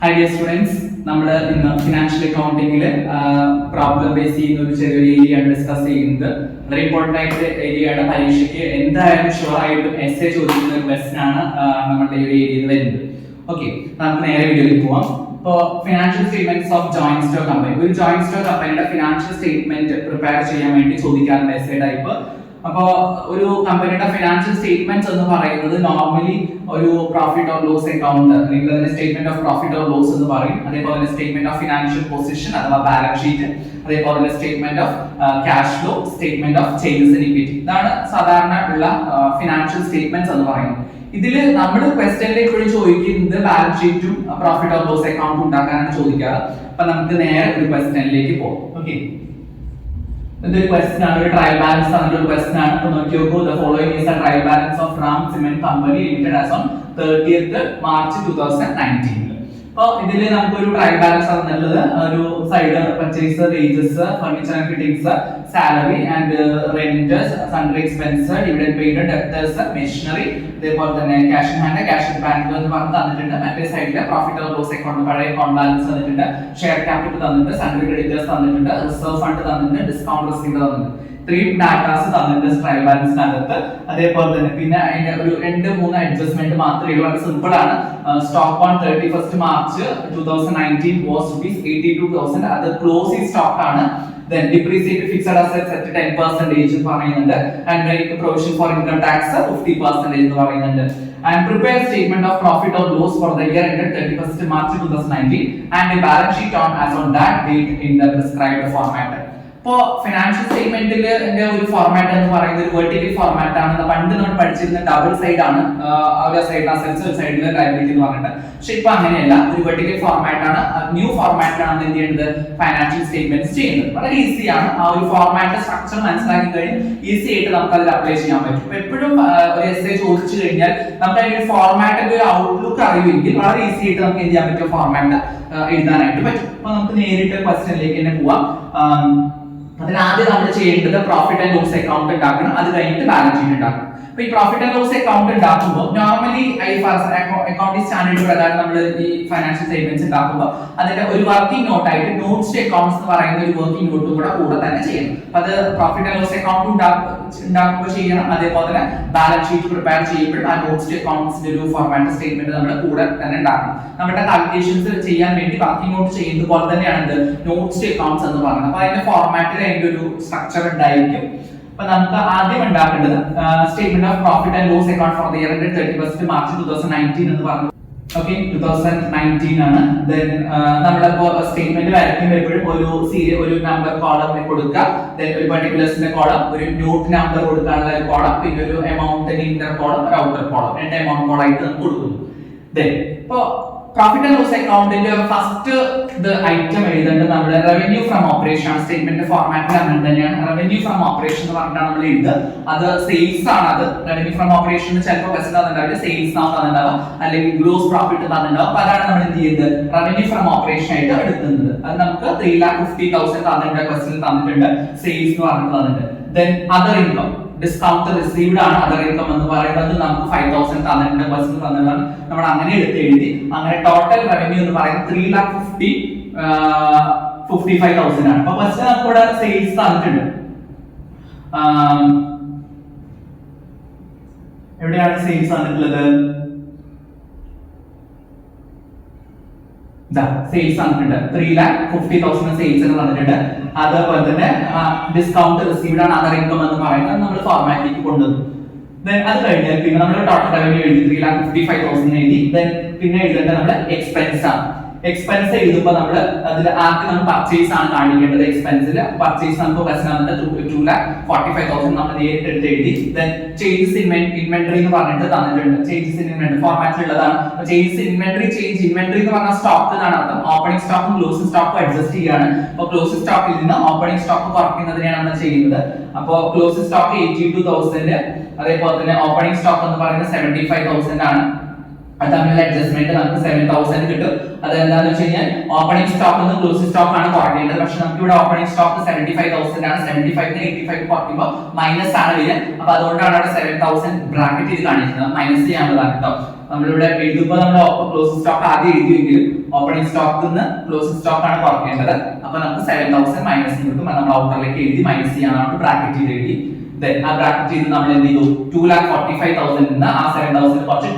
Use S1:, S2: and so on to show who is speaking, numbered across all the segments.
S1: Hi dear students, നമ്മൾ ഇന്ന് financial അക്കൗണ്ടിങ്ങിൽ problem base ചെയ്യുന്ന ഒരു ചെറിയൊരു ഏരിയ ആണ് ഡിസ്കസ് ചെയ്യുന്നത്. വളരെ ഇമ്പോർട്ടന്റ് ആയിട്ട് ഏരിയയാണ്. പരീക്ഷയ്ക്ക് എന്തായാലും ഷുവർ ആയിട്ടും എസ്സേ ചോദിക്കുന്ന ഒരു ക്വസ്റ്റ്യൻ ആണ് നമ്മുടെ ഈ ഒരു ഏരിയയിൽ വരുന്നത്. ഓക്കെ, നമുക്ക് നേരെ വീഡിയോയിലേക്ക് പോവാം. ഇപ്പോൾ financial statements of joint stock company, ഒരു ജോയിന്റ് സ്റ്റോക്ക് കമ്പനിയുടെ ഫിനാൻഷ്യൽ സ്റ്റേറ്റ്മെന്റ് പ്രിപ്പയർ ചെയ്യാൻ വേണ്ടി ചോദിക്കാറുണ്ട് എസ്സേ ടൈപ്പ്. അപ്പോൾ ഒരു കമ്പനിയുടെ ഫിനാൻഷ്യൽ സ്റ്റേറ്റ്മെന്റ്സ് എന്ന് പറയുന്നത് നോർമലി ഒരു പ്രോഫിറ്റ് ഓർ ലോസ് അക്കൗണ്ട്, അല്ലെങ്കിൽ അതിന്റെ statement of profit or loss എന്ന് പറയും. അതേപോലെ തന്നെ സ്റ്റേറ്റ്മെന്റ് ഓഫ് ഫിനാൻഷ്യൽ പൊസിഷൻ അഥവാ ബാലൻസ് ഷീറ്റ്, അതേപോലെ തന്നെ statement of cash flow, statement of changes in equity. ഇതാണ് സാധാരണ ഉള്ള ഫിനാൻഷ്യൽ സ്റ്റേറ്റ്മെന്റ്സ് എന്ന് പറയുന്നത്. ഇതിൽ നമ്മൾ ക്വസ്റ്റ്യനിൽ എപ്പോഴും ചോദിക്കുന്നത് ബാലൻസ് ഷീറ്റും പ്രോഫിറ്റ് ഓർ ലോസ് അക്കൗണ്ടും ഉണ്ടാക്കാനാണ് ചോദിക്കാറ്. അപ്പൊ നമുക്ക് നേരെ ഒരു ക്വസ്റ്റ്യനിലേക്ക് പോകാം. ഓക്കെ, ഇതൊരു ക്വസ്റ്റ്യൻ ആണ്, ഒരു ട്രയൽ ബാലൻസ് ആണ് ഒരു ക്വസ്റ്റ്യൻ ആണ്. അപ്പോൾ നോക്കി നോക്കൂ, the following is A trial balance of Ram cement company limited as on 30th March 2019. അപ്പോൾ ഇതിൽ നമുക്കൊരു ട്രയൽ ബാലൻസ് ആണെന്നുള്ളത് ഒരു side purchase, wages, furniture and fittings, salary and റെന്റേഴ്സ്, sundry expense, dividend paid, debtors, machinery, അതേപോലെ തന്നെ cash in hand, cash in bank എന്ന് പറഞ്ഞ് തന്നിട്ടുണ്ട്. മറ്റേ സൈഡിൽ പ്രോഫിറ്റ് ഓർ ലോസ് അക്കൗണ്ട്, പഴയ അക്കൗണ്ട് ബാലൻസ് തന്നിട്ടുണ്ട്, ഷെയർ ക്യാപിറ്റൽ തന്നിട്ടുണ്ട്, സൺഡ്രി ക്രെഡിറ്റേഴ്സ് തന്നിട്ടുണ്ട്, റിസർവ് ഫണ്ട് തന്നിട്ടുണ്ട്, ഡിസ്കൗണ്ട് റിസീവ്ഡ് തന്നിട്ടുണ്ട്. ഇത്രയും ഡാറ്റാസ് തന്നിട്ടുണ്ട് ട്രയൽ ബാലൻസിനകത്ത്. അതേപോലെ തന്നെ പിന്നെ അതിന്റെ ഒരു 2-3 അഡ്ജസ്റ്റ്മെന്റ് മാത്രമേ ഉള്ളൂ. വളരെ സിമ്പിൾ ആണ്. Stock on 31st March 2019 was ₹82,000. അത് ക്ലോസിംഗ് സ്റ്റോക്ക് ആണ്. Then depreciate fixed assets at 10% പറയുന്നുണ്ട്. And make provision for income tax 50% എന്ന് പറയുന്നുണ്ട്. And prepare statement of profit or loss for the year ended 31st March 2019 and a balance sheet on as on that date in the prescribed format. ഇപ്പോ financial സ്റ്റേറ്റ്മെന്റിന്റെ ഒരു format എന്ന് പറയുന്നത് ഒരു vertical format ആണ്. പണ്ട് നമ്മൾ പഠിച്ചിരുന്ന ഡബിൾ സൈഡ് ആണ്, ഒരു സൈഡ് അസറ്റ്സ് ഒരു സൈഡിൽ ലയബിലിറ്റി എന്ന് പറഞ്ഞിട്ട്. പക്ഷെ ഇപ്പൊ അങ്ങനെയല്ല, ഒരു വെർട്ടിക്കൽ ഫോർമാറ്റ് ആണ്. ന്യൂ ഫോർമാറ്റിലാണ് എന്ത് ചെയ്യുന്നത്, ഫൈനാൻഷ്യൽ സ്റ്റേറ്റ്മെന്റ്സ് ചെയ്യുന്നത്. വളരെ ഈസിയാണ്. ആ ഒരു ഫോർമാറ്റ് സ്ട്രക്ചർ മനസ്സിലാക്കി കഴിഞ്ഞാൽ ഈസി ആയിട്ട് നമുക്ക് അതിൽ അപ്ലൈ ചെയ്യാൻ പറ്റും. ഇപ്പൊ എപ്പോഴും ഒരു എസ്സേ ചോദിച്ചു കഴിഞ്ഞാൽ നമുക്ക് അതിന്റെ ഫോർമാറ്റിന്റെ ഒരു ഔട്ട്ലുക്ക് അറിയുമെങ്കിൽ വളരെ ഈസി ആയിട്ട് നമുക്ക് എന്ത് ചെയ്യാൻ പറ്റും, ഫോർമാറ്റ് എഴുതാനായിട്ട് പറ്റും. അപ്പൊ നമുക്ക് നേരിട്ട് ക്വസ്റ്റ്യനിലേക്ക് തന്നെ പോവാം. അതിനാദ്യം നമ്മൾ ചെയ്യേണ്ടത് പ്രോഫിറ്റ് ആൻഡ് ലോസ് അക്കൗണ്ട് ഉണ്ടാക്കണം. അത് കഴിഞ്ഞിട്ട് ബാലൻസ് ഷീറ്റ് ഉണ്ടാക്കണം. അപ്പൊ ഈ പ്രോഫിറ്റ് ആൻഡ് ലോസ് അക്കൗണ്ട് ഉണ്ടാക്കുമ്പോൾ നോർമലി അക്കൗണ്ടിംഗ് സ്റ്റാൻഡേർഡ് പ്രകാരം നമ്മൾ ഈ ഫൈനാൻഷ്യൽ സ്റ്റേറ്റ്മെന്റ്സ് ഉണ്ടാക്കുമ്പോൾ അതിന്റെ ഒരു വർക്കിംഗ് നോട്ട് ആയിട്ട് നോട്ട്സ് ടു അക്കൗണ്ട്സ് എന്ന് പറയുന്ന ഒരു വർക്കിംഗ് നോട്ടും കൂടെ തന്നെ ചെയ്യണം. അത് പ്രോഫിറ്റ് ആൻഡ് ലോസ് അക്കൗണ്ട് ഉണ്ടാക്കുമ്പോൾ ചെയ്യണം. അതേപോലെ തന്നെ ബാലൻസ് ഷീറ്റ് പ്രിപ്പയർ ചെയ്യുമ്പോൾ ആ നോട്ട്സ് ടു അക്കൗണ്ട്സിന്റെ ഒരു ഫോർമാറ്റ് സ്റ്റേറ്റ്മെന്റ് നമ്മൾ കൂടെ തന്നെ ഉണ്ടാക്കണം. നമ്മുടെ കാൽക്കുലേഷൻസ് ചെയ്യാൻ വേണ്ടി വർക്കിംഗ് നോട്ട് ചെയ്യുന്നത് പോലെ തന്നെയാണ് നോട്ട്സ് ടു അക്കൗണ്ട്സ് എന്ന് പറയുന്നത്. അപ്പൊ അതിന്റെ ഫോർമാറ്റിൽ അതിന്റെ ഒരു സ്ട്രക്ചർ ഉണ്ടായിരിക്കും. അപ്പൊ നമുക്ക് ആദ്യം ഉണ്ടാക്കേണ്ടത് statement of profit and loss account for the year ended 31st March 2019 എന്ന് പറഞ്ഞു. ഓക്കെ, 2019 ആണ്. ദെൻ നമ്മളിപ്പോ സ്റ്റേറ്റ്മെന്റ് വരയ്ക്കുമ്പോൾ എപ്പോഴും ഒരു നമ്പർ കോളം കൊടുക്കുക, ദെൻ ഒരു പർട്ടിക്കുലർസിന്റെ കോളം, ഒരു നോട്ട് നമ്പർ കൊടുക്കാനുള്ള ഒരു കോളം, പിന്നെ ഒരു എമൗണ്ടിന്റെ ഇന്റർ കോളം, ഒരു ഔട്ടർ കോളം, 2 എമൗണ്ട് കോളം ആയിട്ട് നമുക്ക് കൊടുക്കുന്നു. ദെൻ ഇപ്പോ പ്രോഫിറ്റ് ആൻഡ് ലോസ് അക്കൗണ്ടിന്റെ ഫസ്റ്റ് ഐറ്റം എഴുതേണ്ടത് നമ്മുടെ റവന്യൂ ഫ്രം ഓപ്പറേഷൻ ആണ്. സ്റ്റേറ്റ്മെന്റ് ഫോർമാറ്റിൽ അങ്ങനെ തന്നെയാണ്. റവന്യൂ ഫ്രം ഓപ്പറേഷൻ എന്ന് പറഞ്ഞിട്ടാണ് നമ്മൾ എഴുതുക. അത് സെയിൽസ് ആണ്. അത് റവന്യൂ ഫ്രം ഓപ്പറേഷൻ ചിലപ്പോൾ ക്വസ്റ്റ്യൻ തന്നിട്ടുണ്ടാവില്ല, സെയിൽസ് ആണ് തന്നിട്ടുണ്ടാവുക, അല്ലെങ്കിൽ ഗ്രോസ് പ്രോഫിറ്റ് തന്നിട്ടുണ്ടാവും. അപ്പൊ അതാണ് നമ്മൾ എന്ത് ചെയ്യുന്നത്, റവന്യൂ ഫ്രം ഓപ്പറേഷൻ ആയിട്ട് എടുക്കുന്നത്. അത് നമുക്ക് 3,50,000 തന്നിട്ടുണ്ട്, ക്വസ്റ്റ്യൻ തന്നിട്ടുണ്ട്, സെയിൽസ് എന്ന് പറഞ്ഞിട്ട് തന്നിട്ടുണ്ട്. Then other income, discount received ആണ് അതർ ഇൻകം എന്ന് പറയുന്നത്. നമുക്ക് 5,000 തന്നിട്ടുണ്ട്, ക്വസ്റ്റ്യൻ തന്നിട്ടാണ് നമ്മൾ അങ്ങനെ എഴുതി. അങ്ങനെ ടോട്ടൽ റവന്യൂ എന്ന് പറയുന്നത് 3,55,000 ആണ്. അപ്പൊ ക്വസ്റ്റ്യൻ നമുക്ക് ഇവിടെ സെയിൽസ് തന്നിട്ടുണ്ട്. എവിടെയാണ് സെയിൽസ് തന്നിട്ടുള്ളത്, സെയിൽസ് തന്നിട്ടുണ്ട്. 3,50,000 സെയിൽസ് എന്ന് തന്നിട്ടുണ്ട്. അതേപോലെ തന്നെ ഡിസ്കൗണ്ട് റിസീവ്ഡ് ആണ് അതർ ഇൻകം എന്ന് പറയുന്നത് നമ്മൾ ഫോർമാറ്റിലേക്ക് കൊണ്ടുവന്നു. അത് കഴിഞ്ഞാൽ പിന്നെ നമ്മൾ ടോട്ടൽ റവന്യൂ എഴുതി 3,55,000 എഴുതി. പിന്നെ എഴുതേണ്ടത് നമ്മുടെ എക്സ്പെൻസ് ആണ്. എക്സ്പെൻസ് എഴുതുമ്പോൾ നമ്മൾ അതിൽ ആദ്യം നമ്മൾ പർച്ചേസ് ആണ് കാണിക്കേണ്ടത്. എക്സ്പെൻസിൽ പർച്ചേസ് നമുക്ക് പ്രശ്നം 2,45,000 നമ്മൾ നേരിട്ട് എടുത്ത് എഴുതി. ചേഞ്ചസ് ഇൻവെന്ററി എന്ന് പറഞ്ഞിട്ട് തന്നിട്ടുണ്ട്. ചേഞ്ചസ് ഇൻ ഇൻവെന്ററി ഫോർമാറ്റിലുള്ളതാണ്. ചേഞ്ചസ് ഇൻവെന്ററി എന്ന് പറഞ്ഞാൽ സ്റ്റോക്ക് എന്നാണ് അർത്ഥം. ഓപ്പണിംഗ് സ്റ്റോക്കും ക്ലോസിംഗ് സ്റ്റോക്കും അഡ്ജസ്റ്റ് ചെയ്യാണ്. അപ്പോൾ ക്ലോസിംഗ് സ്റ്റോക്കിൽ നിന്ന് ഓപ്പണിംഗ് സ്റ്റോക്ക് കുറയ്ക്കുന്നതിനെയാണ് നമ്മൾ ചെയ്യുന്നത്. അപ്പോൾ ക്ലോസിംഗ് സ്റ്റോക്ക് 82,000, അതേപോലെ തന്നെ ഓപ്പണിംഗ് സ്റ്റോക്ക് എന്ന് പറയുന്നത് 75,000 ആണ്. അത് തമ്മിലുള്ള അഡ്ജസ്റ്റ്മെന്റ് നമുക്ക് 7,000 കിട്ടും. അത് എന്താണെന്ന് വെച്ച് കഴിഞ്ഞാൽ ഓപ്പണിംഗ് സ്റ്റോക്ക് നിന്ന് ക്ലോസിംഗ് സ്റ്റോക്ക് ആണ് കുറയ്ക്കേണ്ടത്. പക്ഷെ നമുക്ക് ഇവിടെ ഓപ്പണിംഗ് സ്റ്റോക്ക് 75,000 ആണ്. 75 ന് 85 കുറയ്ക്കുമ്പോൾ മൈനസ് ആണ് വരിക. അപ്പൊ അതുകൊണ്ടാണ് അവിടെ 7,000 ബ്രാക്കറ്റ് ചെയ്ത് കാണിക്കുന്നത്. മൈനസ് ചെയ്യാനുള്ളതാണ് കേട്ടോ. നമ്മളിവിടെ എഴുതുമ്പോൾ നമ്മൾ ക്ലോസിംഗ് സ്റ്റോക്ക് ആദ്യം എഴുതിയെങ്കിലും ഓപ്പണിംഗ് സ്റ്റോക്കിൽ നിന്ന് ക്ലോസിംഗ് സ്റ്റോക്ക് ആണ് കുറയ്ക്കേണ്ടത്. അപ്പൊ നമുക്ക് 7000 മൈനസ് കിട്ടും. നമ്മൾ ഔട്ടറിലേക്ക് എഴുതി മൈനസ് ചെയ്യാനാണ് ബ്രാക്കറ്റ് ചെയ്ത് എഴുതി. ആ ബ്രാക്കറ്റ് ചെയ്ത് നമ്മൾ എന്ത് ചെയ്തു 2,45,000 നിന്ന് ആ 7,000 കുറച്ച്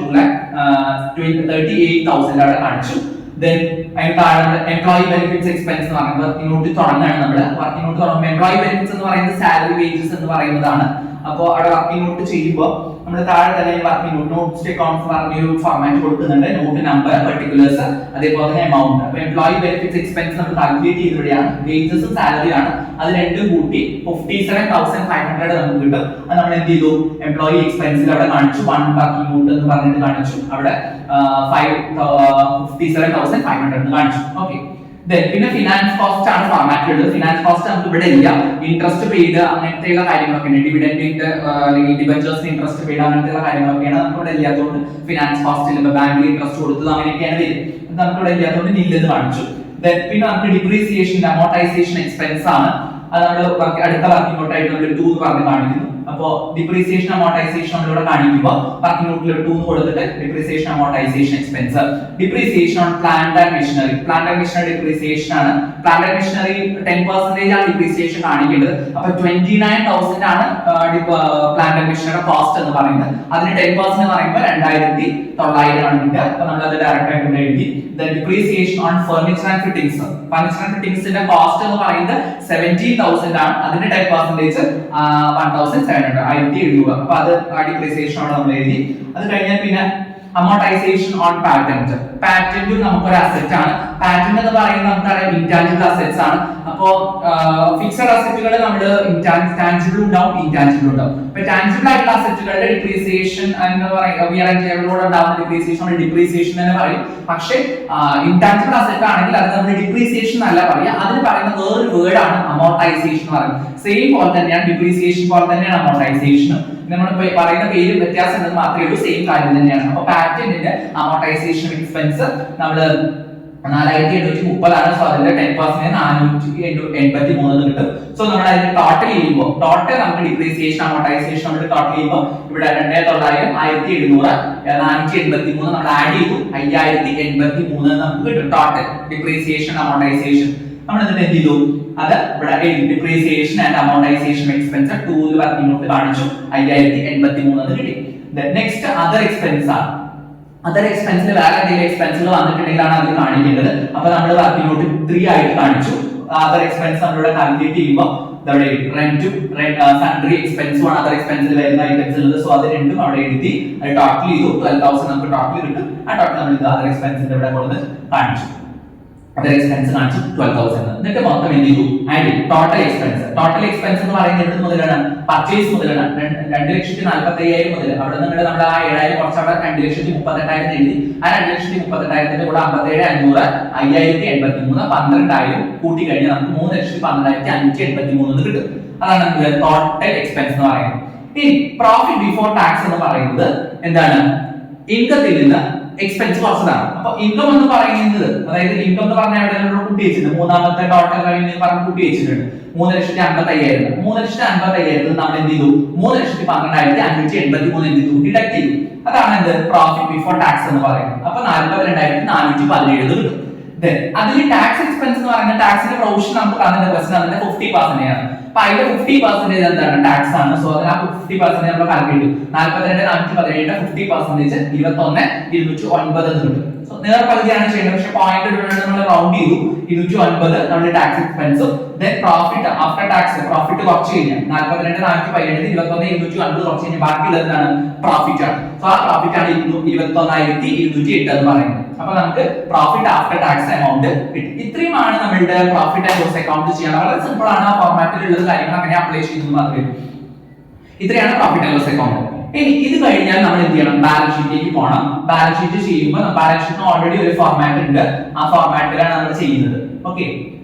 S1: 2,38,000 അവിടെ കാണിച്ചു. Then അതിന് താഴെ എംപ്ലോയി ബെനിഫിറ്റ്സ് എക്സ്പെൻസ് എന്ന് പറയുമ്പോൾ വർക്കിനോട്ട് തുടങ്ങുകയാണ്. നമ്മൾ വർക്കിനോട്ട് തുടങ്ങുമ്പോൾ എംപ്ലോയി ബെനിഫിറ്റ്സ് എന്ന് പറയുന്നത് സാലറി വേജസ് എന്ന് പറയുന്നതാണ്. അപ്പോൾ അവിടെ വർക്കിനോട്ട് ചെയ്യുമ്പോൾ നമ്മൾ താഴെ തന്നെ വർക്കിംഗ് നോട്ട്സ് അക്കൗണ്ട്സ് പറഞ്ഞ ഒരു ഫോർമാറ്റ് കൊടുക്കുന്നുണ്ട്. നോട്ട് നമ്പർ, പർട്ടിക്കുലേഴ്സ്, അതേപോലെ തന്നെ എമൗണ്ട്. അപ്പോൾ എംപ്ലോയി ബെനിഫിറ്റ്സ് എക്സ്പെൻസ് നമ്മൾ കാൽക്കുലേറ്റ് ചെയ്തവിടെയാണ് വേജസും സാലറിയാണ്. അത് രണ്ടും കൂട്ടി 57,500 നമുക്ക് കിട്ടും. അത് നമ്മൾ എന്ത് ചെയ്തു എംപ്ലോയി എക്സ്പെൻസിൽ അവിടെ കാണിച്ചു 1 വർക്കിംഗ് നോട്ട് എന്ന് പറഞ്ഞിട്ട് കാണിച്ചു. അവിടെ 57,500 എന്ന് കാണിച്ചു. ഓക്കെ, പിന്നെ ഫിനാൻസ് കോസ്റ്റ് ആണ് ഫോർമാറ്റ് ഉള്ളത്. ഫിനാൻസ് കോസ്റ്റ് നമുക്ക് ഇവിടെ ഇല്ല. ഇൻട്രസ്റ്റ് പെയ്ഡ് അങ്ങനത്തെയുള്ള കാര്യങ്ങളൊക്കെയാണ്. ഡിവിഡൻഡിന്റെ അല്ലെങ്കിൽ ഡിബഞ്ചേഴ്സിന് ഇൻട്രസ്റ്റ് പെയ്ഡ് അങ്ങനത്തെയുള്ള കാര്യങ്ങളൊക്കെയാണ് നമുക്ക് ഇവിടെ ഇല്ലാത്തതുകൊണ്ട് ഫിനാൻസ് കോസ്റ്റിൽ ബാങ്കിൽ ഇൻട്രസ്റ്റ് കൊടുത്തത് അങ്ങനെയൊക്കെയാണ് വരും. നമുക്ക് ഇവിടെ ഇല്ലാത്തതുകൊണ്ട് നില്ലെന്ന് കാണിച്ചു. പിന്നെ നമുക്ക് ഡിപ്രീസിയേഷൻ അമോർട്ടൈസേഷൻ എക്സ്പെൻസ് ആണ്. അത് നമ്മൾ അടുത്ത വർക്കിംഗ് നോട്ടായിട്ട് നമ്മൾ 2 എന്ന് പറഞ്ഞ് കാണിക്കുന്നു. അപ്പോൾ ഡിപ്രീസിയേഷൻ അമോർട്ടൈസേഷൻ നമ്മളിവിടെ കാണിക്കുമ്പോൾ വർക്കിംഗ് നോട്ടിൽ 2 എന്ന് കൊടുത്തിട്ട് depreciation amortisation expense. Depreciation on plant and machinery. Plant and machinery depreciation ആണ്. പ്ലാന്റ് ആൻഡ് മെഷീനറി 10% ആണ് ഡിപ്രീസിയേഷൻ കാണിക്കേണ്ടത്. അപ്പൊ 29,000 ആണ് പ്ലാന്റ് ആൻഡ് മെഷീനറി കോസ്റ്റ് എന്ന് പറയുന്നത്. അതിന് 10% എന്ന് പറയുമ്പോൾ 2,900 ആണ് കിട്ടുക. അപ്പൊ നമ്മൾ അത് ഡയറക്റ്റ് ആയിട്ട് എഴുതി. Depreciation on furniture and fittings. Furniture and ഫിറ്റിംഗ്സിന്റെ കോസ്റ്റ് എന്ന് പറയുന്നത് 17,000 ആണ്. അതിന്റെ 10% 1,700 അപ്പൊ അത് ഡിപ്രീസിയേഷൻ ആണ് നമ്മൾ എഴുതി. അത് കഴിഞ്ഞാൽ പിന്നെ അമോർട്ടൈസേഷൻ ഓൺ പാറ്റന്റ്. പാറ്റന്റും നമുക്കൊരു അസറ്റ് ആണ്. പാറ്റന്റ് എന്ന് പറയുന്നത് നമുക്കറിയാം ഇൻടാഞ്ചിബിൾ അസറ്റ്സ് ആണ്. അപ്പോ ഫിക്സഡ് അസറ്റുകൾ നമ്മൾ ടാഞ്ചിബിൾ ഉണ്ടാവും, ഇൻടാഞ്ചിബിൾ ഉണ്ടാവും. അപ്പൊ ടാഞ്ചിബിൾ ആയിട്ടുള്ള അസറ്റുകളുടെ ഡിപ്രീസിയേഷൻ എന്ന് പറയുന്നത് ഉണ്ടാവുന്ന ഡിപ്രീസിയേഷൻ ഡിപ്രീസിയേഷൻ എന്ന് പറയും. പക്ഷേ ഇൻടാഞ്ചിബിൾ അസറ്റ് ആണെങ്കിൽ അത് നമ്മൾ ഡിപ്രീസിയേഷൻ അല്ല പറയുക. അതിന് പറയുന്ന വേറൊരു വേർഡ് ആണ് അമോർട്ടൈസേഷൻ എന്ന് പറയുന്നത്. സെയിം പോലെ തന്നെയാണ് ഡിപ്രീസിയേഷൻ പോലെ തന്നെയാണ് അമോർട്ടൈസേഷൻ. നമ്മൾ പറയുന്ന പേര് വ്യത്യാസം ഉണ്ടെന്ന് മാത്രമേ ഉള്ളൂ, സെയിം കാര്യം തന്നെയാണ്. അപ്പൊ പാറ്റന്റിന്റെ അമോർട്ടൈസേഷൻ എക്സ്പെൻസ് നമ്മള് 4,830 ആണ്. സോ അതിന്റെ 10% 483 കിട്ടും. സോ നമ്മൾ അതിന് ടോട്ടൽ ചെയ്യുമ്പോൾ നമുക്ക് ഡിപ്രീസിയേഷൻ അമോർട്ടൈസേഷൻ നമ്മൾ ടോട്ടൽ ചെയ്യുമ്പോൾ ഇവിടെ 2,900 1,700 483 നമ്മൾ ആഡ് ചെയ്തു 5,083 നമുക്ക് കിട്ടും ടോട്ടൽ ഡിപ്രീസിയേഷൻ അമോർട്ടൈസേഷൻ. നമ്മൾ എന്നിട്ട് എന്ത് ചെയ്തു അത് ഇവിടെ depreciation and amortisation expense 2 working note കാണിച്ചു 5,083 കിട്ടി. നെക്സ്റ്റ് അതർ എക്സ്പെൻസ് ആണ്. അതർ എക്സ്പെൻസിൽ വേറെ എന്തെങ്കിലും എക്സ്പെൻസുകൾ വന്നിട്ടുണ്ടെങ്കിലാണ് അത് കാണിക്കേണ്ടത്. അപ്പൊ നമ്മൾ വർക്കിംഗ് നോട്ട് 3 ആയിട്ട് കാണിച്ചു. അതർ എക്സ്പെൻസ് നമ്മളിവിടെ കാൽക്കുലേറ്റ് ചെയ്യുമ്പോൾ റെന്റും സൺട്രി എക്സ്പെൻസും ആണ് അതർ എക്സ്പെൻസിൽ വരുന്ന ഐറ്റംസ് ഉള്ളത്. സോ അത് രണ്ടും അവിടെ എഴുതി ടോട്ടൽ ചെയ്തു 12,000 നമുക്ക് ടോട്ടൽ കിട്ടും. ആ ടോട്ടൽ നമ്മൾ ഇത് അതർ എക്സ്പെൻസിന്റെ ഇവിടെ കൊണ്ട് കാണിച്ചു. അതർ എക്സ്പെൻസ് കാണിച്ചു 12,000. എന്നിട്ട് മൊത്തം എന്ത് ചെയ്തു ആഡ് ചെയ്തു ടോട്ടൽ എക്സ്പെൻസ്. ടോട്ടൽ എക്സ്പെൻസ് എന്ന് പറയുന്നത് എന്ത് മുതലാണ്? പർച്ചേസ് മുതലാണ്. 2,45,000 മുതൽ അവിടെ നിന്ന് നമ്മൾ ആ 7,000 കുറച്ച് അവിടെ 2,38,000 എഴുതി. ആ 2,38,000 കൂടെ 57,500 5,083 12,000 കൂട്ടി കഴിഞ്ഞാൽ നമുക്ക് 3,12,583 കിട്ടും. അതാണ് ടോട്ടൽ എക്സ്പെൻസ് എന്ന് പറയുന്നത്. ഇനി പ്രോഫിറ്റ് ബിഫോർ ടാക്സ് എന്ന് പറയുന്നത് എന്താണ്? ഇൻകത്തിൽ നിന്ന് എക്സ്പെൻസ് കുറച്ചതാണ്. അപ്പൊ ഇൻകം എന്ന് പറയുന്നത് അതായത് ഇൻകം എന്ന് പറഞ്ഞാൽ ഇവിടെ നമ്മൾ കൂട്ടി വെച്ചിട്ടുണ്ട്. മൂന്നാമത്തെ ടോട്ടൽ റവന്യൂ പറഞ്ഞ് കൂട്ടി വെച്ചിട്ടുണ്ട് 3,55,000. 3,55,000 നമ്മൾ എന്ത് ചെയ്തു 3,12,583 എന്ത് ചെയ്തു ഡിഡക്ട് ചെയ്തു. അതാണ് എന്ത് പ്രോഫിറ്റ് ബിഫോർ ടാക്സ് എന്ന് പറയുന്നത്. അപ്പൊ 42,417 കിട്ടും. അതിൽ ടാക്സ് എക്സ്പെൻസ് എന്ന് പറയുന്നത് ടാക്സിന്റെ പ്രൊവിഷൻ നമുക്ക് തന്നിട്ട് ക്വസ്റ്റൻ അതിന്റെ 50% ആണ്. അപ്പൊ അതിന്റെ 50% എന്താണ് ടാക്സ് ആണ്. സോ അതിന് 50% നമ്മൾ കാൽക്കുലേറ്റ് ചെയ്തു. 42,417 50% 21,209 എന്ന് കിട്ടും. സോ നേർപകുതിയാണ് ചെയ്യുന്നത്. പക്ഷെ പോയിന്റ് നമ്മൾ റൗണ്ട് ചെയ്തു 209 നമ്മുടെ ടാക്സ് എക്സ്പെൻസും പ്രോഫിറ്റ് ആഫ്റ്റർ ടാക്സ് പ്രോഫിറ്റ് കുറച്ച് കഴിഞ്ഞാൽ 42,417 21,209 കുറച്ച് കഴിഞ്ഞാൽ ബാക്കിയുള്ളത് എന്താണ് പ്രോഫിറ്റ് ആണ്. സോ ആ പ്രോഫിറ്റ് ആണ് 21,208 എന്ന് പറയുന്നത്. അപ്പൊ നമുക്ക് പ്രോഫിറ്റ് ആഫ്റ്റർ ടാക്സ് എമൗണ്ട് കിട്ടി. ഇത്രയുമാണ് നമ്മളുടെ പ്രോഫിറ്റ് ആൻഡ് ലോസ് അക്കൗണ്ട് ചെയ്യാൻ. വളരെ സിമ്പിൾ ആണ്. ആ ഫോർമാറ്റിൽ ഉള്ള കാര്യങ്ങൾ അങ്ങനെ അപ്ലൈ ചെയ്യുന്നത് മാത്രമേ. ഇത്രയാണ് പ്രോഫിറ്റ് ആൻഡ് ലോസ് അക്കൗണ്ട്. ഇനി ഇത് കഴിഞ്ഞാൽ നമ്മൾ എന്ത് ചെയ്യണം? ബാലൻസ് ഷീറ്റിലേക്ക് പോകണം. ബാലൻസ് ഷീറ്റ് ചെയ്യുമ്പോൾ ബാലൻസ് ഷീറ്റിന് ഓൾറെഡി ഒരു ഫോർമാറ്റ് ഉണ്ട്. ആ ഫോർമാറ്റിലാണ് നമ്മൾ ചെയ്യുന്നത്. ഓക്കെ,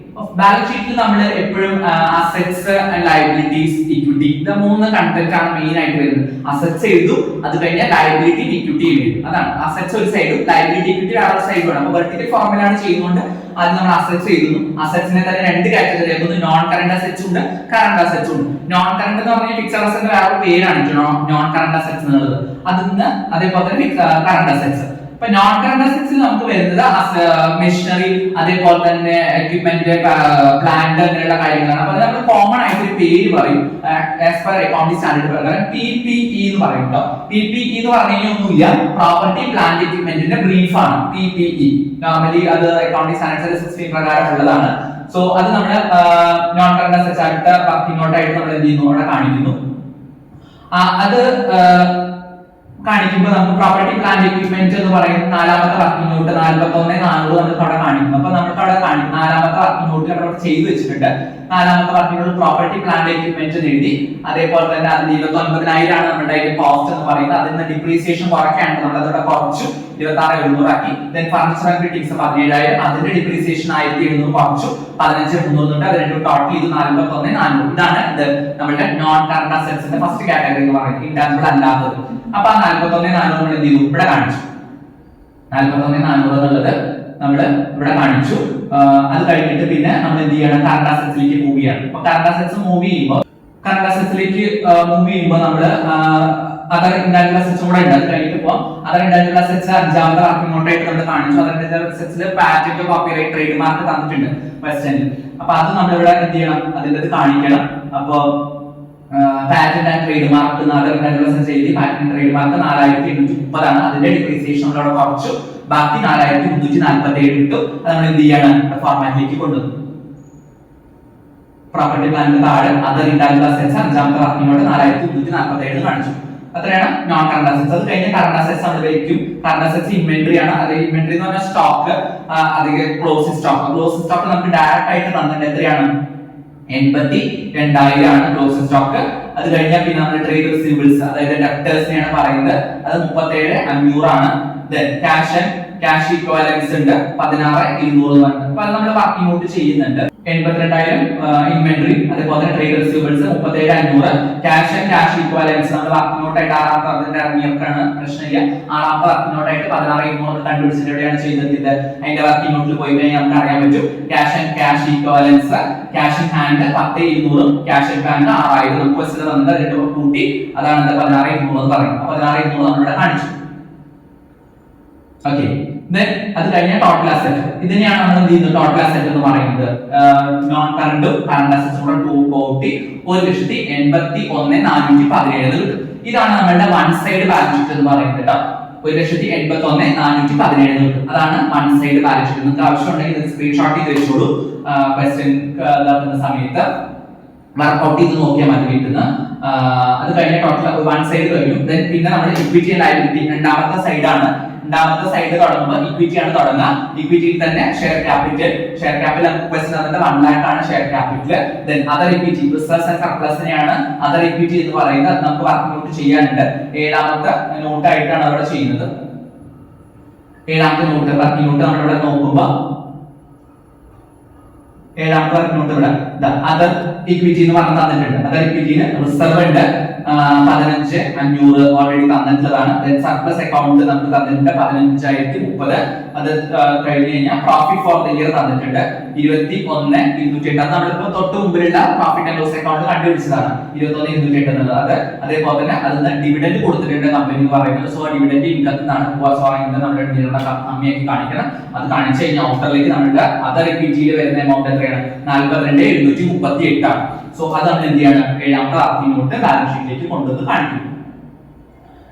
S1: ബാലൻസ് ഷീറ്റിൽ നമ്മൾ എപ്പോഴും അസറ്റ്സ് ആൻഡ് ലയബിലിറ്റീസ് ഇക്വിറ്റി ഇത് 3 കണ്ടന്റ് ആണ് മെയിൻ ആയിട്ട് വരുന്നത്. അസറ്റ്സ് എഴുതും, അത് കഴിഞ്ഞാൽ ലയബിലിറ്റി ഇക്വിറ്റി എഴുതും. അതാണ് അസറ്റ്സ് ഒരു സൈഡും ലയബിലിറ്റി ഇക്വിറ്റി വേറെ സൈഡും ആണ്. അപ്പോൾ വെർട്ടിക്കൽ ഫോർമുല ആണ് ചെയ്യുന്നതുകൊണ്ട് അത് നമ്മൾ അസറ്റ്സ് എഴുതുന്നു. അസറ്റ്സിനെ തന്നെ 2 കാറ്റഗറി ആക്കുന്നു. നോൺ കറന്റ് അസറ്റ്സ് ഉണ്ട്, കറന്റ് അസറ്റ്സ് ഉണ്ട്. നോൺ കറന്റ് എന്ന് പറഞ്ഞാൽ ഫിക്സഡ് അസറ്റിന്റെ വേറെ പേരാണ് നോൺ കറന്റ് അസറ്റ്സ് എന്നുള്ളത്. അതിന്ന് അതേപോലെ തന്നെ കറന്റ് അസറ്റ്സ്. ഇപ്പൊ നോൺ കറന്റ് അസറ്റ്സിൽ നമുക്ക് വരുന്നത് മെഷീനറി, അതേപോലെ തന്നെ എക്യുപ്മെന്റ്, പ്ലാന്റ് അങ്ങനെയുള്ള കാര്യങ്ങളാണ്. അപ്പൊ നമ്മൾ കോമൺ ആയിട്ട് ഒരു പേര് പറയും ആസ് പെർ അക്കൗണ്ടിംഗ് സ്റ്റാൻഡേർഡ് പ്രകാരം PPE എന്ന് പറയും കേട്ടോ. PPE എന്ന് പറഞ്ഞു കഴിഞ്ഞാൽ ഒന്നുമില്ല, പ്രോപ്പർട്ടി പ്ലാന്റ് എക്യുപ്മെന്റിന്റെ ബ്രീഫ് ആണ് PPE. നോർമലി അത് അക്കൗണ്ടിംഗ് സ്റ്റാൻഡേർഡ് 16 പ്രകാരം ഉള്ളതാണ്. സോ അത് നമ്മൾ നോൺ കറന്റ് അസറ്റ്സ് ആയിട്ട് വർക്കിംഗ് നമ്മൾ എന്ത് ചെയ്യുന്നു, അവിടെ കാണിക്കുന്നു. അത് കാണിക്കുമ്പോൾ നമുക്ക് പ്രോപ്പർട്ടി പ്ലാന്റ് എക്യുപ്മെന്റ് എന്ന് പറയുന്ന 4ാമത്തെ വർക്കിംഗ് നോട്ട് 41,400 നമുക്ക് അവിടെ കാണിക്കുന്നു. അപ്പൊ നമുക്ക് അവിടെ കാണിക്കും 4ാമത്തെ വർക്കിംഗ് നോട്ടിൽ അവിടെ ചെയ്തു വെച്ചിട്ടുണ്ട്. 4ാമത്തെ working note property plant equipment എഴുതി. അതേപോലെ തന്നെ അതിന് 29,000 ആണ് നമ്മുടെ കോസ്റ്റ് എന്ന് പറയുന്നത്. അതിന് ഡിപ്രീസിയേഷൻ കുറയ്ക്കാണ്ട് നമ്മൾ അതോടെ കുറച്ചു 26,700 ആക്കി. ദെൻ ഫർണിച്ചർ ആൻഡ് ഫിറ്റിംഗ്സ് 17,000, അതിന്റെ ഡിപ്രീസിയേഷൻ 1,700 കുറച്ചു. 15,300 ഉണ്ട്. അത് രണ്ടും ടോട്ടൽ ചെയ്ത് 41,400. ഇതാണ് ഇത് നമ്മുടെ നോൺ കറന്റ് അസറ്റ്സിന്റെ ഫസ്റ്റ് കാറ്റഗറി എന്ന് പറയുന്നത്, ഇൻടാൻജിബിൾ അല്ലാത്തത്. അപ്പൊ ആ 41,400 നമ്മൾ എന്ത് ചെയ്തു, ഇവിടെ കാണിച്ചു. 41,400 എന്നുള്ളത് നമ്മൾ ഇവിടെ കാണിച്ചു. അത് കഴിഞ്ഞിട്ട് പിന്നെ നമ്മൾ എന്ത് ചെയ്യണം, കറന്റ് അസറ്റ്സിലേക്ക് മൂവ് ചെയ്യണം. അപ്പൊ കറന്റ് അസറ്റ്സ് മൂവ് ചെയ്യുമ്പോൾ നമ്മൾ അതർ ഇൻടാൻജിബിൾ അസറ്റ്സ് കൂടെ ഉണ്ട്. അത് കഴിഞ്ഞിട്ട് ഇപ്പോൾ അതർ ഇൻടാൻജിബിൾ അസറ്റ്സ് 5ാമത്തെ വർക്കിംഗ് നോട്ടായിട്ട് നമ്മൾ കാണിച്ചു. അതർ ഇൻടാൻജിബിൾ അസറ്റ്സിൽ പാറ്റന്റ്, കോപ്പിറൈറ്റ്, ട്രേഡ് മാർക്ക് തന്നിട്ടുണ്ട് ക്വസ്റ്റ്യനിൽ. അപ്പൊ അത് നമ്മൾ ഇവിടെ എന്ത് ചെയ്യണം, അതിന്റെ കാണിക്കണം. അപ്പൊ patent and trade mark other intangible assets എഴുതി. പാറ്റന്റ് ട്രേഡ് മാർക്ക് 4,830 ആണ്. അതിന്റെ ഡിപ്രീസിയേഷൻ നമ്മൾ അവിടെ കുറച്ചു. ബാക്കി 4,347 കിട്ടും. അത് നമ്മൾ എന്ത് ചെയ്യണം, ഫോർമാറ്റിലേക്ക് കൊണ്ടുവന്നു. പ്രോപ്പർട്ടി പ്ലാന്റ് താഴെ അതർ ഇൻടാൻജിബിൾ അസറ്റ്സ് 5ാമത്തെ വർക്കിംഗ് നോട്ട് 4,347 കാണിച്ചു. അത്രയാണ് നോൺ കറന്റ് അസറ്റ്സ്. അത് കഴിഞ്ഞ് കറന്റ് അസറ്റ്സ് നമ്മൾ വയ്ക്കും. കറന്റ് അസറ്റ്സ് ഇൻവെന്ററി ആണ്. അത് ഇൻവെന്ററി എന്ന് പറഞ്ഞാൽ സ്റ്റോക്ക്, അധികം ക്ലോസിംഗ് സ്റ്റോക്ക് നമുക്ക് ഡയറക്റ്റ് ആയിട്ട് തന്നിട്ടുണ്ട്. എത്രയാണ്, 82,000 ആണ് ക്ലോസിംഗ് സ്റ്റോക്ക്. അത് കഴിഞ്ഞാൽ പിന്നെ നമ്മൾ ട്രേഡ് റിസീവബിൾസ്, അതായത് ഡെപ്റ്റേഴ്സിനെയാണ് പറയുന്നത്. അത് 37,500 ആണ്. ക്യാഷ് ഇക്വലൻസ് ഉണ്ട് 16,200 ആണ്. അപ്പൊ അത് നമ്മൾ വർക്കിംഗ് നോട്ട് ചെയ്യുന്നുണ്ട്. 82,000 ഇൻവെന്ററി, അതേപോലെ ട്രേഡ് റിസീവബിൾസ് 37,500, ക്യാഷ് ഇക്വലൻസ് നമ്മൾ വർക്കിംഗ് നോട്ടായിട്ട് 6ാമത്തെ വർക്കിന്റെ ഇറങ്ങിയപ്പോഴാണ് പ്രശ്നമില്ല. 6ാമത്തെ വർക്കിംഗ് നോട്ടായിട്ട് 16,200 കണ്ടുപിടിച്ചിട്ട് എവിടെയാണ് ചെയ്തിട്ട് അതിന്റെ വർക്കിംഗ് നോട്ടിൽ പോയി കഴിഞ്ഞാൽ നമുക്ക് അറിയാൻ പറ്റും. Cash ഇക്വലൻസ്, cash in hand 10,200, cash in hand 6,000. നമുക്ക് ബസ്സിൽ വന്നത് 2 കൂട്ടി അതാണ് 16,200 എന്ന് പറയുന്നത്. 16,200 നമ്മളിവിടെ കാണിച്ചു. ഓക്കെ, അത് കഴിഞ്ഞ ടോട്ടൽ അസറ്റ്. ഇതിനെയാണ് നമ്മൾ എന്ത് ചെയ്യുന്നത്, ടോട്ടൽ അസറ്റ് എന്ന് പറയുന്നത്. നോൺ കറന്റും കറന്റ് അസറ്റ്സും കൂടെ കൂട്ടി 1,81,417 കിട്ടും. ഇതാണ് നമ്മളുടെ വൺ സൈഡ് ബാലൻസ് ഷീറ്റ് എന്ന് പറയുന്നത് കേട്ടോ. 1,81,417 കിട്ടും. അതാണ് വൺ സൈഡ് ബാലൻസ് ഷീറ്റ്. നിങ്ങൾക്ക് ആവശ്യമുണ്ടെങ്കിൽ സ്ക്രീൻഷോട്ട് ചെയ്ത് വെച്ചോളൂ. ക്വസ്റ്റ്യൻ ഇതാക്കുന്ന സമയത്ത് വർക്ക്ഔട്ട് ചെയ്ത് നോക്കിയാൽ മതി കിട്ടുന്ന. അത് കഴിഞ്ഞ ടോട്ടൽ വൺ സൈഡ് കഴിഞ്ഞു. പിന്നെ നമ്മുടെ ഇക്വിറ്റി ആൻഡ് ലയബിലിറ്റി 2ാമത്തെ സൈഡാണ്. 2ാമത്തെ സൈഡ് തുടങ്ങുമ്പോൾ ഇക്വിറ്റി ആണ് തുടങ്ങുക. ഇക്വിറ്റിയിൽ തന്നെ ഷെയർ ക്യാപിറ്റൽ ക്വസ്റ്റ്യൻ തന്നിട്ട് 1 lakh ആണ് share capital. Then other equity, reserves and സർപ്ലസിനെയാണ് അതർ ഇക്വിറ്റി എന്ന് പറയുന്നത്. അത് നമുക്ക് വർക്ക് നോട്ട് ചെയ്യാനുണ്ട്. 7ാമത്തെ നോട്ടായിട്ടാണ് അവിടെ ചെയ്യുന്നത്. 7ാമത്തെ നോട്ട് വർക്കിംഗ് നോട്ട് നമ്മളിവിടെ നോക്കുമ്പോൾ 7ാമത്തെ വർക്കിംഗ് നോട്ട് ഇവിടെ അതർ ഇക്വിറ്റി എന്ന് പറഞ്ഞ് തന്നിട്ടുണ്ട്. അതർ ഇക്വിറ്റിയിൽ റിസർവ് ഉണ്ട് 15,500 ഓൾറെഡി തന്നിട്ടുള്ളതാണ്. സർപ്ലസ് അക്കൗണ്ട് നമുക്ക് തന്നിട്ടുണ്ട് 15,030. അത് കഴിഞ്ഞ് കഴിഞ്ഞാൽ പ്രോഫിറ്റ് ഫോർ ദ ഇയർ തന്നിട്ടുണ്ട് 21,208. അത് നമ്മളിപ്പോ തൊട്ട് മുമ്പിലുള്ള പ്രോഫിറ്റ് ആൻഡ് ലോസ് അക്കൗണ്ട് കണ്ടുപിടിച്ചതാണ് 21,208 എന്നുള്ളത്. അതേപോലെ തന്നെ അതിന് ഡിവിഡന്റ് കൊടുത്തിട്ടുണ്ട് കമ്പനി എന്ന് പറയുന്നത്. സോ ഡിവിഡന്റ് ഇൻകത്തിൽ നിന്നാണ് നമ്മുടെ ഇതിലുള്ള കമ്മിയാക്കി കാണിക്കണം. അത് കാണിച്ചു കഴിഞ്ഞാൽ ഔട്ടറിലേക്ക് നമ്മുടെ അതർ ഇക്വിറ്റിയിൽ വരുന്ന എമൗണ്ട് എത്രയാണ്, 42,738 ആണ്. സോ അത് നമ്മൾ എന്ത് ചെയ്യണം, 7ാമത്തെ വർക്കിംഗ് നോട്ട് ബാലൻസ് ഷീറ്റിലേക്ക് കൊണ്ടുവന്ന് കാണിക്കും.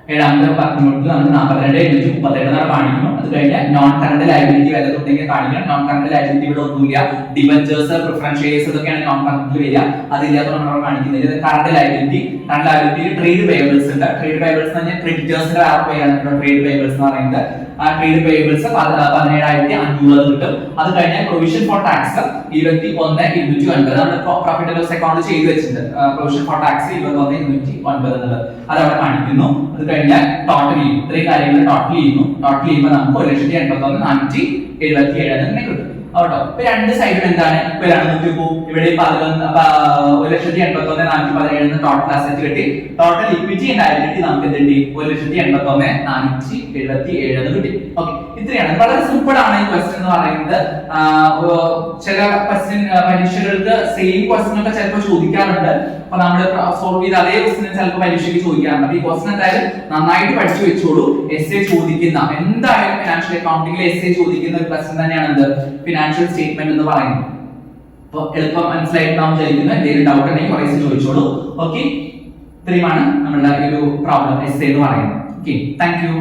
S1: 7ാമത്തെ വർക്കിംഗ് നോട്ടിൽ നമ്മൾ 42,737 കാണിക്കണം. അത് കഴിഞ്ഞാൽ നോൺ കറന്റ് ലയബിലിറ്റി വല്ലതുണ്ടെങ്കിൽ കാണിക്കണം. നോൺ കറന്റ് ലയബിലിറ്റി ഇവിടെ ഒന്നുമില്ല. ഡിബഞ്ചേഴ്സ്, പ്രിഫറൻസ് ഷെയർസ് ഇതൊക്കെയാണ് നോൺ കറന്റിൽ വരിക. അതില്ലാത്തതുകൊണ്ട് നമ്മൾ കാണിക്കുന്നത്. കറന്റ് ലയബിലിറ്റിയിൽ ട്രേഡ് പേയബിൾസ് ഉണ്ട്. ട്രേഡ് പേയബിൾസ് എന്ന് പറഞ്ഞാൽ ക്രെഡിറ്റേഴ്സിന്റെ വേറെ പേരാണ് ട്രേഡ് പേയബിൾസ് എന്ന് പറയുന്നത്. ആ ട്രേഡ് പേയബിൾസ് 17,500 കിട്ടും. അത് കഴിഞ്ഞാൽ പ്രൊവിഷൻ ഫോർ ടാക്സ് 21,209. നമ്മൾ പ്രോഫിറ്റ് ആൻഡ് ലോസ് അക്കൗണ്ട് ചെയ്ത് വെച്ചിട്ടുണ്ട്. പ്രൊവിഷൻ ഫോർ ടാക്സ് 21,209 എന്നുള്ളത് അത് അവിടെ കാണിക്കുന്നു. അത് കഴിഞ്ഞാൽ ടോട്ടൽ ചെയ്യും. ഇത്രയും കാര്യങ്ങൾ ടോട്ടൽ ചെയ്യുന്നു. ടോട്ടൽ ചെയ്യുമ്പോൾ നമുക്ക് 1,81,477 തന്നെ കിട്ടും. കേട്ടോ. ഇപ്പൊ രണ്ട് സൈഡും എന്താണ് ഈക്വൽ ആണ്. നോക്കിയപ്പോ ഇവിടെ 1,81,417 ടോട്ടൽ അസറ്റ് കിട്ടി. ടോട്ടൽ ഇക്വിറ്റി ആൻഡ് ലയബിലിറ്റി നമുക്ക് എന്ത് കിട്ടി? 1,81,477 എന്ന് കിട്ടി. ഓക്കെ, ഇത്രയാണ്. വളരെ സിമ്പിൾ ആണ് ഈ ക്വസ്റ്റ്യൻ എന്ന് പറയുന്നത്. ചില ക്വസ്റ്റ്യൻ പരീക്ഷകൾക്ക് സെയിം ക്വസ്റ്റ്യൻ ഒക്കെ ചിലപ്പോൾ ചോദിക്കാറുണ്ട്. അപ്പൊ നമ്മൾ സോൾവ് ചെയ്ത് അതേ ക്വസ്റ്റ്യൻ ചിലപ്പോൾ പരീക്ഷയ്ക്ക് ചോദിക്കാറുണ്ട്. അപ്പൊ ഈ ക്വസ്റ്റ്യൻ എന്തായാലും നന്നായിട്ട് പഠിച്ചു വെച്ചോളൂ. എസ്എ ചോദിക്കുന്ന എന്തായാലും ഫിനാൻഷ്യൽ അക്കൗണ്ടിംഗിൽ എസ്എ ചോദിക്കുന്ന ഒരു ക്വസ്റ്റ്യൻ തന്നെയാണ് എന്ത്? ഫിനാൻഷ്യൽ സ്റ്റേറ്റ്മെന്റ് എന്ന് പറയുന്നത്. അപ്പൊ എളുപ്പം മനസ്സിലായിട്ട് നാം വിചാരിക്കുന്നു. എന്തെങ്കിലും ഡൗട്ട് ഉണ്ടെങ്കിൽ കുറേ ചോദിച്ചോളൂ. ഓക്കെ, ഇത്രയുമാണ് നമ്മളുടെ ഈ ഒരു പ്രോബ്ലം എസ്എ എന്ന് പറയുന്നത്. Okay, thank you.